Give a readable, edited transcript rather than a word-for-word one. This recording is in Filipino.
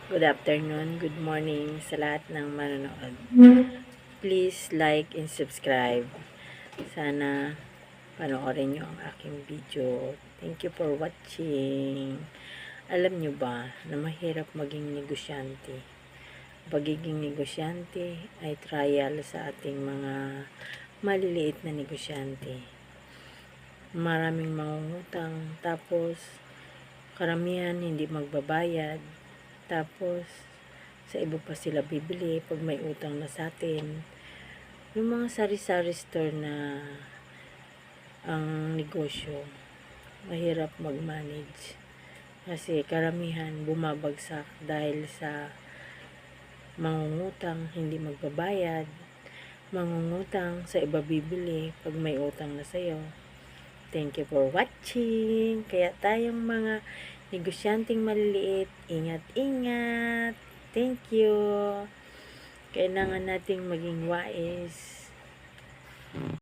Good afternoon, good morning sa lahat ng manonood. Please like and subscribe. Sana panoorin nyo ang aking video. Thank you for watching. Alam nyo ba na mahirap maging negosyante? Pagiging negosyante ay trial sa ating mga maliliit na negosyante. Maraming mangungutang, tapos karamihan hindi magbabayad. Tapos, sa iba pa sila bibili pag may utang na sa atin. Yung mga sari-sari store na ang negosyo, mahirap mag-manage. Kasi karamihan bumabagsak dahil sa mangungutang, hindi magbabayad. Mangungutang, sa iba bibili pag may utang na sa'yo. Thank you for watching. Kaya tayong mga negosyanteng maliliit, ingat-ingat. Thank you. Kailangan nating maging wais.